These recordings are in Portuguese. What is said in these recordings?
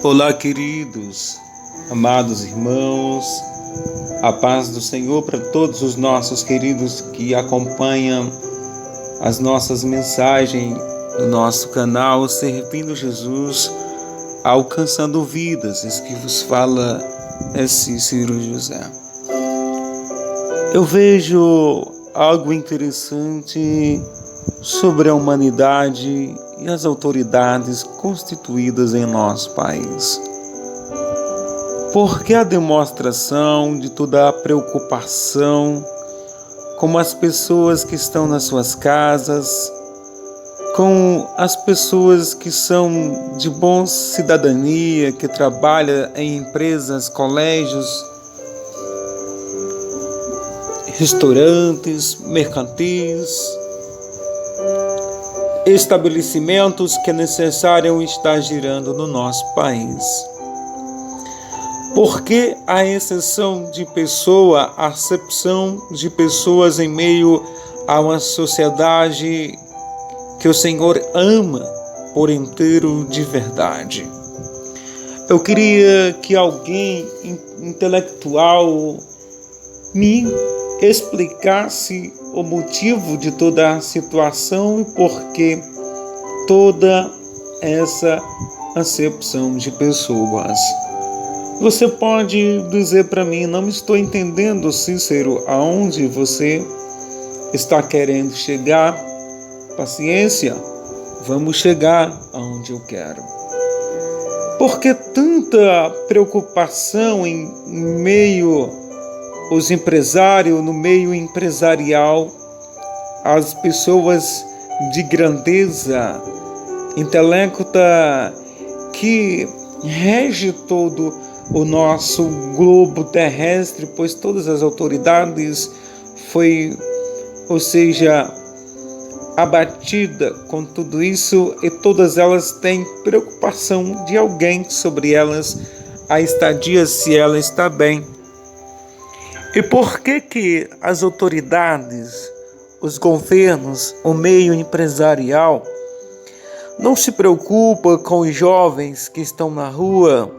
Olá, queridos, amados irmãos, a paz do Senhor para todos os nossos queridos que acompanham as nossas mensagens no nosso canal Servindo Jesus, Alcançando Vidas. Esse que vos fala é Cícero José. Eu vejo algo interessante sobre a humanidade e as autoridades constituídas em nosso país. Porque a demonstração de toda a preocupação com as pessoas que estão nas suas casas, com as pessoas que são de boa cidadania, que trabalham em empresas, colégios, restaurantes, mercantis, estabelecimentos que é necessário estar girando no nosso país. Porque a exceção de pessoa, a acepção de pessoas em meio a uma sociedade que o Senhor ama por inteiro de verdade. Eu queria que alguém intelectual me explicasse o motivo de toda a situação e por que toda essa acepção de pessoas. Você pode dizer para mim, não estou entendendo, Cícero, aonde você está querendo chegar? Paciência, vamos chegar aonde eu quero. Por que tanta preocupação em meio os empresários, no meio empresarial, as pessoas de grandeza intelecta que rege todo o nosso globo terrestre, pois todas as autoridades abatida com tudo isso, e todas elas têm preocupação de alguém sobre elas, a estadia, se ela está bem. E por que as autoridades, os governos, o meio empresarial não se preocupa com os jovens que estão na rua,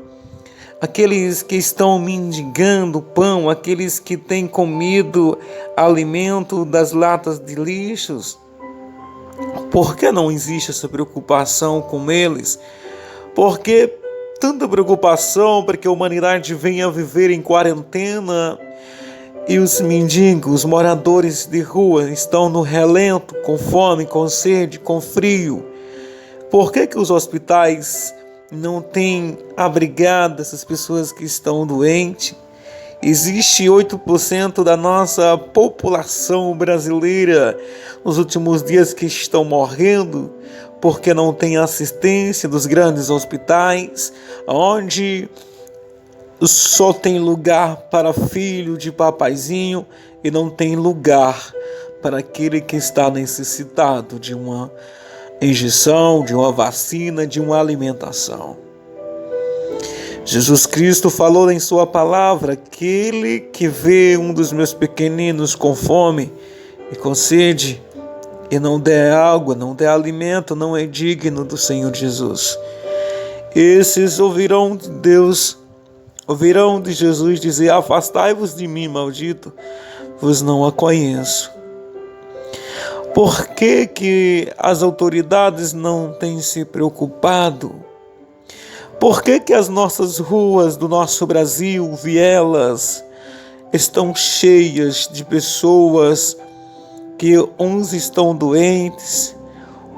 aqueles que estão mendigando pão, aqueles que têm comido alimento das latas de lixos? Por que não existe essa preocupação com eles? Por que tanta preocupação para que a humanidade venha viver em quarentena e os mendigos, moradores de rua, estão no relento, com fome, com sede, com frio? Por que os hospitais não têm abrigado essas pessoas que estão doentes? Existe 8% da nossa população brasileira nos últimos dias que estão morrendo porque não tem assistência dos grandes hospitais, onde só tem lugar para filho de papaizinho e não tem lugar para aquele que está necessitado de uma injeção, de uma vacina, de uma alimentação. Jesus Cristo falou em sua palavra: aquele que vê um dos meus pequeninos com fome e com sede e não der água, não der alimento, não é digno do Senhor Jesus. Esses ouvirão de Deus, ouvirão de Jesus dizer: afastai-vos de mim, maldito, vos não a conheço. Por que as autoridades não têm se preocupado? Por que as nossas ruas do nosso Brasil, vielas, estão cheias de pessoas que uns estão doentes,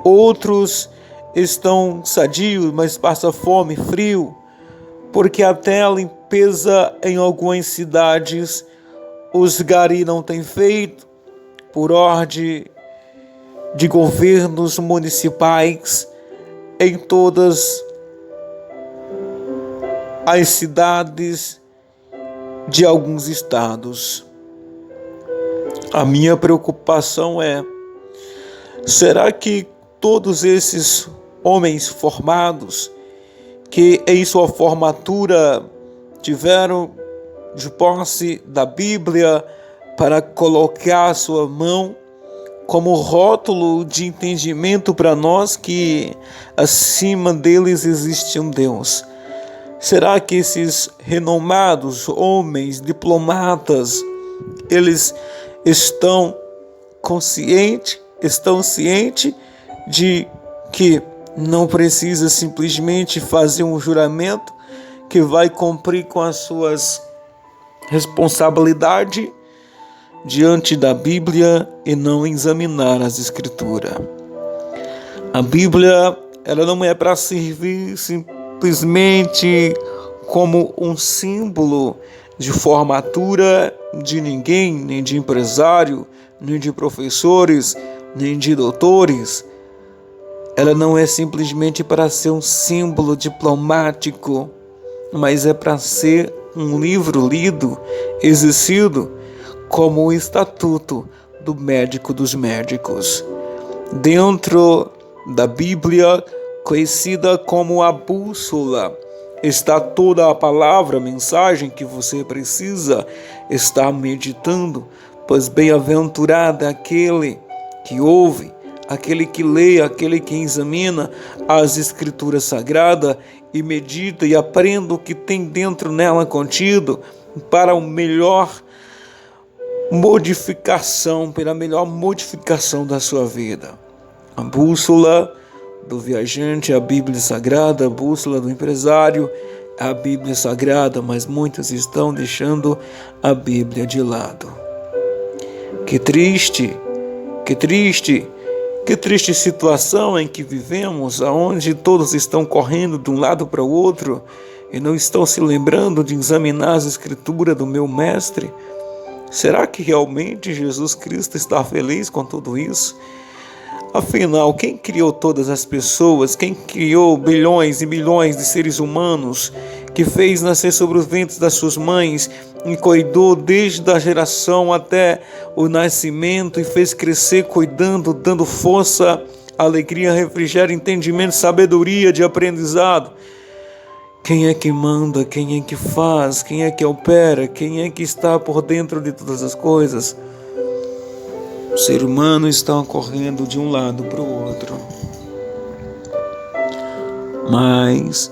outros estão sadios, mas passam fome, frio? Porque até a limpeza em algumas cidades os gari não têm feito, por ordem de governos municipais em todas as cidades de alguns estados. A minha preocupação é: será que todos esses homens formados que em sua formatura tiveram de posse da Bíblia para colocar a sua mão como rótulo de entendimento para nós que acima deles existe um Deus. Será que esses renomados homens, diplomatas, eles estão cientes de que não precisa simplesmente fazer um juramento que vai cumprir com as suas responsabilidades diante da Bíblia e não examinar as Escrituras? A Bíblia, ela não é para servir simplesmente como um símbolo de formatura de ninguém, nem de empresário, nem de professores, nem de doutores. Ela não é simplesmente para ser um símbolo diplomático, mas é para ser um livro lido, exercido como o estatuto do médico dos médicos. Dentro da Bíblia, conhecida como a bússola, está toda a palavra, a mensagem que você precisa estar meditando, pois bem-aventurado é aquele que ouve, aquele que lê, aquele que examina as Escrituras Sagradas e medita e aprende o que tem dentro nela contido para a melhor modificação, pela melhor modificação da sua vida. A bússola do viajante é a Bíblia Sagrada, a bússola do empresário é a Bíblia Sagrada, mas muitos estão deixando a Bíblia de lado. Que triste situação em que vivemos, aonde todos estão correndo de um lado para o outro e não estão se lembrando de examinar as Escrituras do meu Mestre. Será que realmente Jesus Cristo está feliz com tudo isso? Afinal, quem criou todas as pessoas? Quem criou bilhões e bilhões de seres humanos? Que fez nascer sobre os ventres das suas mães e cuidou desde a geração até o nascimento e fez crescer cuidando, dando força, alegria, refrigério, entendimento, sabedoria de aprendizado. Quem é que manda? Quem é que faz? Quem é que opera? Quem é que está por dentro de todas as coisas? O ser humano está correndo de um lado para o outro. Mas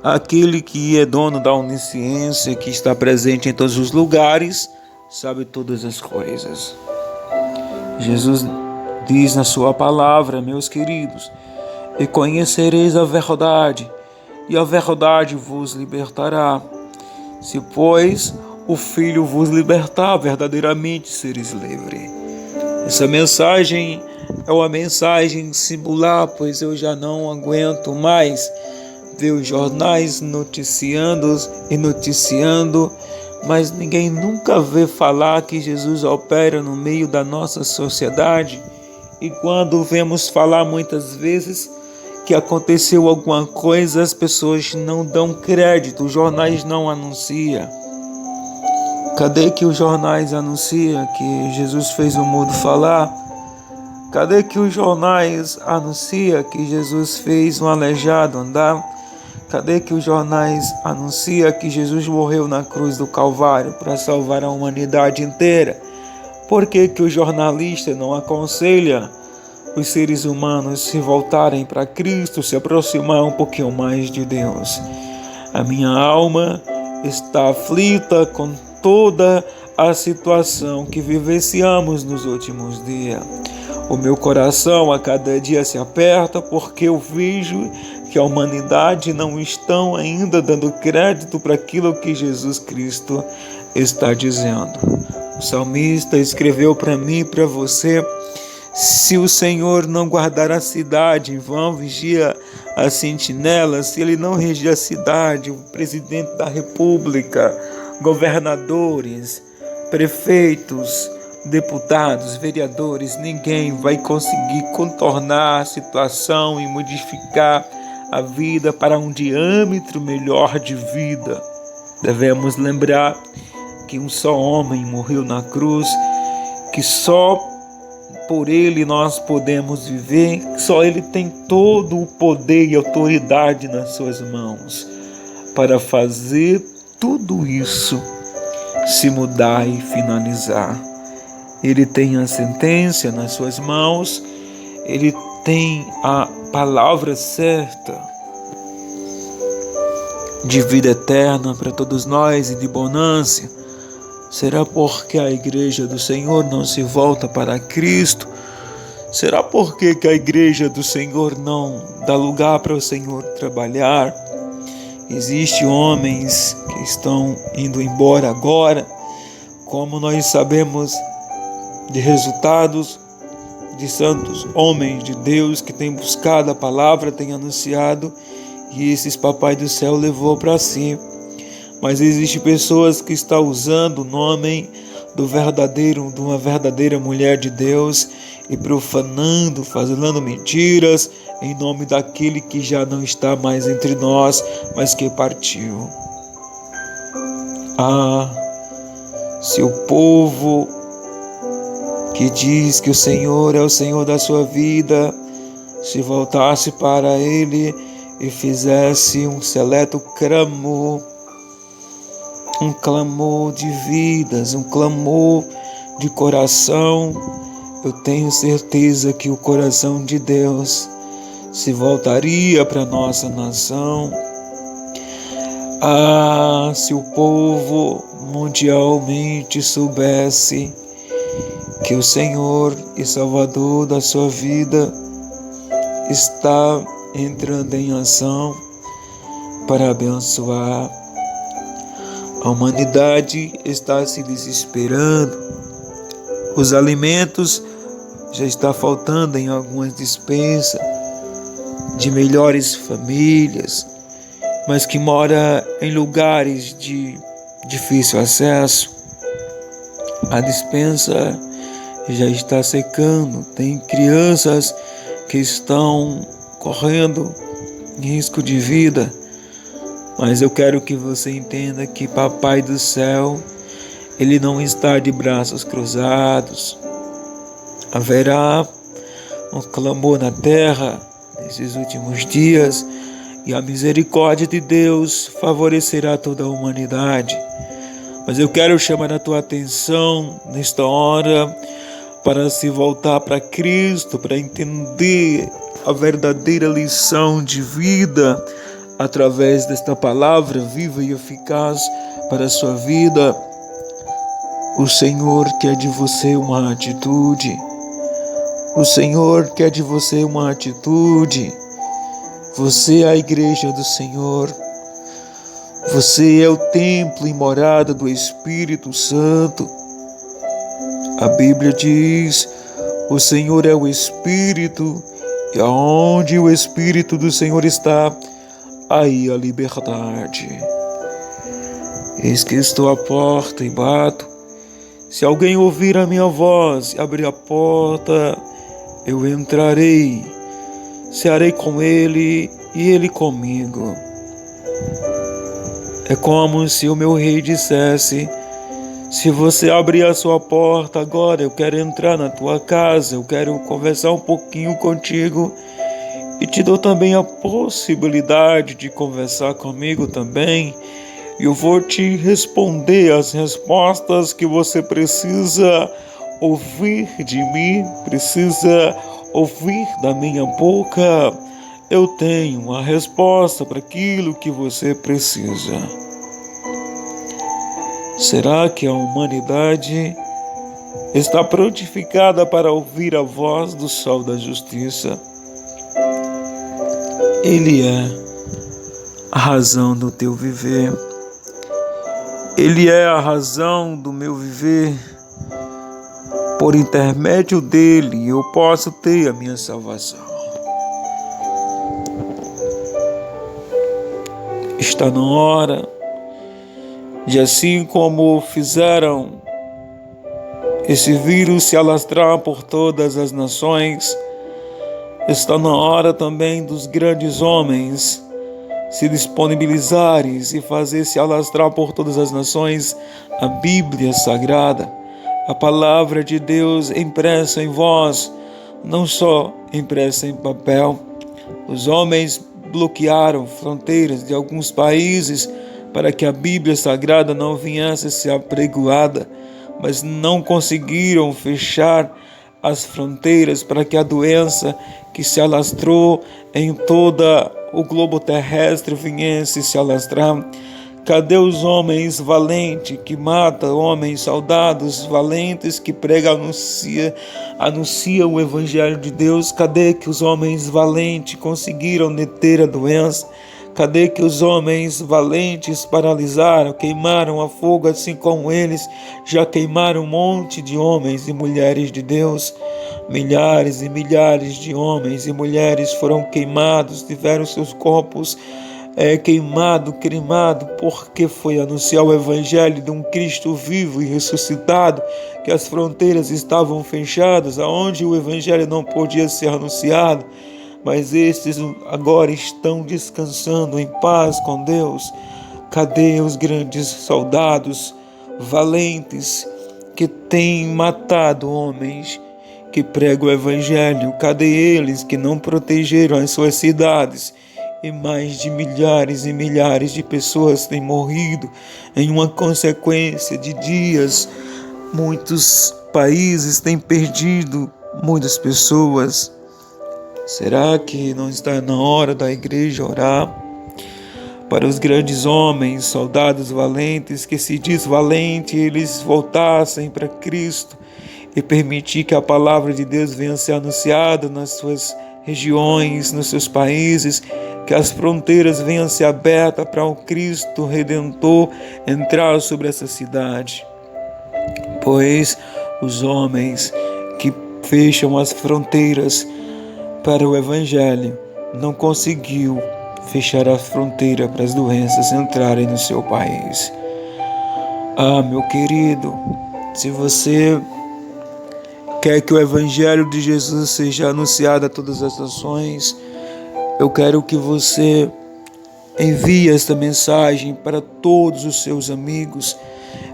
aquele que é dono da onisciência, que está presente em todos os lugares, sabe todas as coisas. Jesus diz na sua palavra, meus queridos, e conhecereis a verdade, e a verdade vos libertará. Se, pois, o Filho vos libertar, verdadeiramente sereis livres. Essa mensagem é uma mensagem singular, pois eu já não aguento mais ver os jornais noticiando, mas ninguém nunca vê falar que Jesus opera no meio da nossa sociedade. E quando vemos falar muitas vezes que aconteceu alguma coisa, as pessoas não dão crédito, os jornais não anunciam. Cadê que os jornais anunciam que Jesus fez o mudo falar? Cadê que os jornais anunciam que Jesus fez um aleijado andar? Cadê que os jornais anunciam que Jesus morreu na cruz do Calvário para salvar a humanidade inteira? Por que que o jornalista não aconselha os seres humanos se voltarem para Cristo, se aproximar um pouquinho mais de Deus? A minha alma está aflita com toda a situação que vivenciamos nos últimos dias. O meu coração a cada dia se aperta porque eu vejo que a humanidade não está ainda dando crédito para aquilo que Jesus Cristo está dizendo. O salmista escreveu para mim e para você: se o Senhor não guardar a cidade, em vão vigia a sentinela. Se ele não regir a cidade, o presidente da república, governadores, prefeitos, deputados, vereadores, ninguém vai conseguir contornar a situação e modificar a vida para um diâmetro melhor de vida. Devemos lembrar que um só homem morreu na cruz, que só por ele nós podemos viver, só ele tem todo o poder e autoridade nas suas mãos para fazer tudo isso se mudar e finalizar. Ele tem a sentença nas suas mãos, ele tem a palavra certa. de vida eterna para todos nós e de bonança. Será porque a igreja do Senhor não se volta para Cristo? Será porque que a igreja do Senhor não dá lugar para o Senhor trabalhar? Existem homens que estão indo embora agora, como nós sabemos de resultados de santos homens de Deus que têm buscado a palavra, têm anunciado, e esses papai do céu levou para si. Mas existem pessoas que estão usando o nome de uma verdadeira mulher de Deus e profanando, fazendo mentiras em nome daquele que já não está mais entre nós, mas que partiu. Se o povo que diz que o Senhor é o Senhor da sua vida se voltasse para Ele e fizesse um seleto clamor, um clamor de vidas, um clamor de coração, eu tenho certeza que o coração de Deus se voltaria para a nossa nação. Se o povo mundialmente soubesse que o Senhor e Salvador da sua vida está entrando em ação para abençoar. A humanidade está se desesperando. Os alimentos já estão faltando em algumas despensas de melhores famílias, mas que moram em lugares de difícil acesso. A despensa já está secando. Tem crianças que estão correndo risco de vida. Mas eu quero que você entenda que Papai do Céu, Ele não está de braços cruzados. Haverá um clamor na terra nesses últimos dias e a misericórdia de Deus favorecerá toda a humanidade. Mas eu quero chamar a tua atenção nesta hora para se voltar para Cristo, para entender a verdadeira lição de vida através desta palavra viva e eficaz para a sua vida. O Senhor quer de você uma atitude. O Senhor quer de você uma atitude. Você é a igreja do Senhor. Você é o templo e morada do Espírito Santo. A Bíblia diz: o Senhor é o Espírito, e aonde o Espírito do Senhor está, aí a liberdade. Eis que estou à porta e bato. Se alguém ouvir a minha voz e abrir a porta, eu entrarei, cearei com ele e ele comigo. É como se o meu rei dissesse: se você abrir a sua porta agora, eu quero entrar na tua casa, eu quero conversar um pouquinho contigo e te dou também a possibilidade de conversar comigo também. E eu vou te responder as respostas que você precisa ouvir de mim, precisa ouvir da minha boca. Eu tenho a resposta para aquilo que você precisa. Será que a humanidade está prontificada para ouvir a voz do Sol da Justiça? Ele é a razão do teu viver. Ele é a razão do meu viver. Por intermédio dele, eu posso ter a minha salvação. Está na hora de, assim como fizeram esse vírus se alastrar por todas as nações, está na hora também dos grandes homens se disponibilizarem e fazer se alastrar por todas as nações a Bíblia Sagrada, a palavra de Deus impressa em voz, não só impressa em papel. Os homens bloquearam fronteiras de alguns países para que a Bíblia Sagrada não viesse a ser apregoada, mas não conseguiram fechar as fronteiras para que a doença que se alastrou em toda o globo terrestre viesse se alastrar. Cadê os homens valentes que matam, homens soldados valentes que pregam, anunciam o evangelho de Deus? Cadê que os homens valentes conseguiram deter a doença? Cadê que os homens valentes paralisaram, queimaram a fogo, assim como eles já queimaram um monte de homens e mulheres de Deus? Milhares e milhares de homens e mulheres foram queimados, tiveram seus corpos queimado, porque foi anunciar o evangelho de um Cristo vivo e ressuscitado, que as fronteiras estavam fechadas, aonde o evangelho não podia ser anunciado, mas estes agora estão descansando em paz com Deus. Cadê os grandes soldados valentes que têm matado homens que pregam o evangelho? Cadê eles que não protegeram as suas cidades? E mais de milhares e milhares de pessoas têm morrido em uma consequência de dias. Muitos países têm perdido muitas pessoas. Será que não está na hora da igreja orar para os grandes homens, soldados valentes, que se diz valente, eles voltassem para Cristo e permitir que a palavra de Deus venha ser anunciada nas suas regiões, nos seus países, que as fronteiras venham ser abertas para o Cristo Redentor entrar sobre essa cidade? Pois os homens que fecham as fronteiras para o Evangelho não conseguiu fechar a fronteira para as doenças entrarem no seu país. Meu querido, se você quer que o Evangelho de Jesus seja anunciado a todas as nações, eu quero que você envie esta mensagem para todos os seus amigos.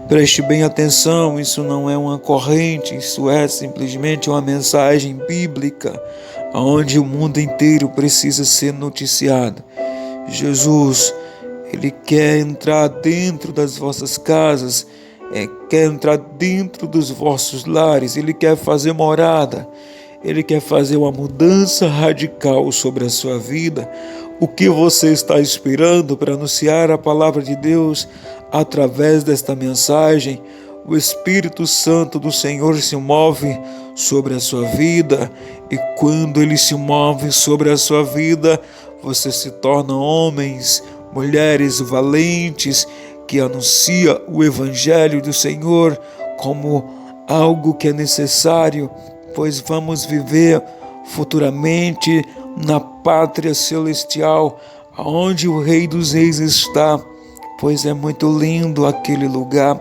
Preste bem atenção, isso não é uma corrente, isso é simplesmente uma mensagem bíblica, onde o mundo inteiro precisa ser noticiado. Jesus, Ele quer entrar dentro das vossas casas, quer entrar dentro dos vossos lares, Ele quer fazer morada, Ele quer fazer uma mudança radical sobre a sua vida. O que você está esperando para anunciar a palavra de Deus através desta mensagem? O Espírito Santo do Senhor se move sobre a sua vida, e quando Ele se move sobre a sua vida, você se torna homens, mulheres valentes, que anuncia o Evangelho do Senhor como algo que é necessário, pois vamos viver futuramente na pátria celestial, onde o Rei dos Reis está, pois é muito lindo aquele lugar.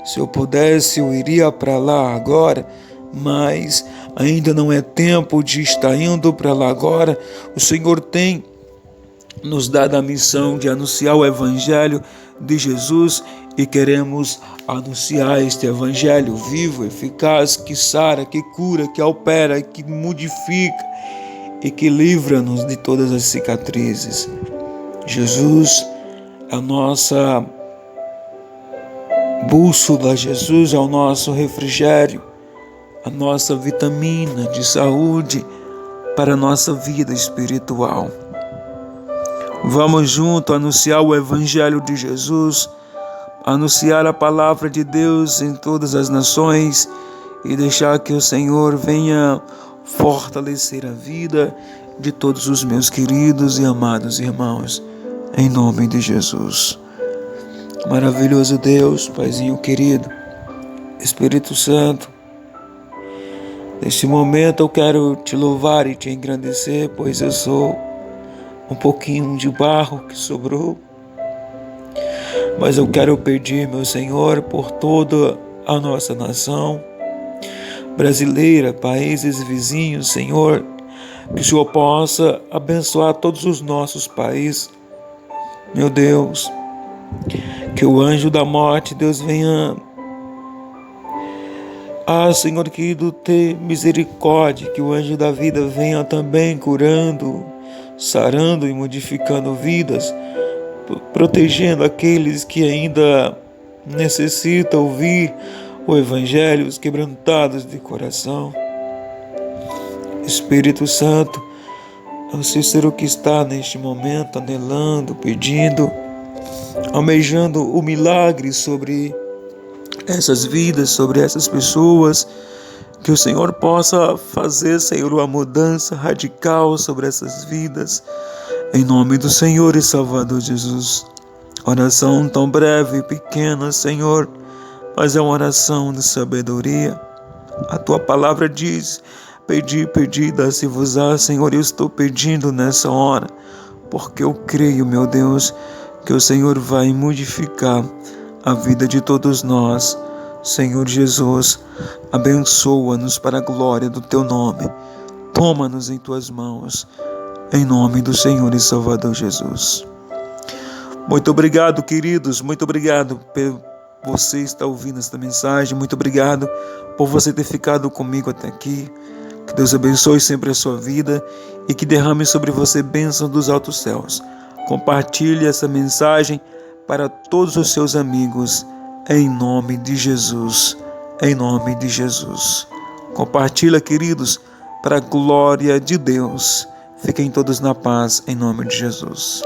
Se eu pudesse, eu iria para lá agora, mas ainda não é tempo de estar indo para lá agora. O Senhor tem nos dado a missão de anunciar o Evangelho de Jesus, e queremos anunciar este Evangelho vivo, eficaz, que sara, que cura, que opera, que modifica e que livra-nos de todas as cicatrizes. Jesus é a nossa bússola, Jesus é o nosso refrigério, a nossa vitamina de saúde para a nossa vida espiritual. Vamos juntos anunciar o Evangelho de Jesus, anunciar a palavra de Deus em todas as nações e deixar que o Senhor venha fortalecer a vida de todos os meus queridos e amados irmãos, em nome de Jesus. Maravilhoso Deus, Paizinho querido, Espírito Santo, neste momento eu quero te louvar e te engrandecer, pois eu sou um pouquinho de barro que sobrou, mas eu quero pedir, meu Senhor, por toda a nossa nação brasileira, países vizinhos, Senhor, que o Senhor possa abençoar todos os nossos países, meu Deus, que o anjo da morte, Deus, venha, Senhor querido, ter misericórdia, que o anjo da vida venha também curando, sarando e modificando vidas, protegendo aqueles que ainda necessitam ouvir o Evangelho, os quebrantados de coração. Espírito Santo, ao Cícero que está neste momento anelando, pedindo, almejando o milagre sobre essas vidas, sobre essas pessoas, que o Senhor possa fazer, Senhor, uma mudança radical sobre essas vidas, em nome do Senhor e Salvador Jesus. Oração tão breve e pequena, Senhor, mas é uma oração de sabedoria. A tua palavra diz: pedi, pedi, dá-se-vos-á. Senhor, eu estou pedindo nessa hora, porque eu creio, meu Deus, que o Senhor vai modificar a vida de todos nós. Senhor Jesus, abençoa-nos para a glória do teu nome. Toma-nos em tuas mãos, em nome do Senhor e Salvador Jesus. Muito obrigado, queridos, muito obrigado por você estar ouvindo esta mensagem, muito obrigado por você ter ficado comigo até aqui. Que Deus abençoe sempre a sua vida e que derrame sobre você bênção dos altos céus. Compartilhe essa mensagem para todos os seus amigos, em nome de Jesus, em nome de Jesus. Compartilha, queridos, para a glória de Deus. Fiquem todos na paz, em nome de Jesus.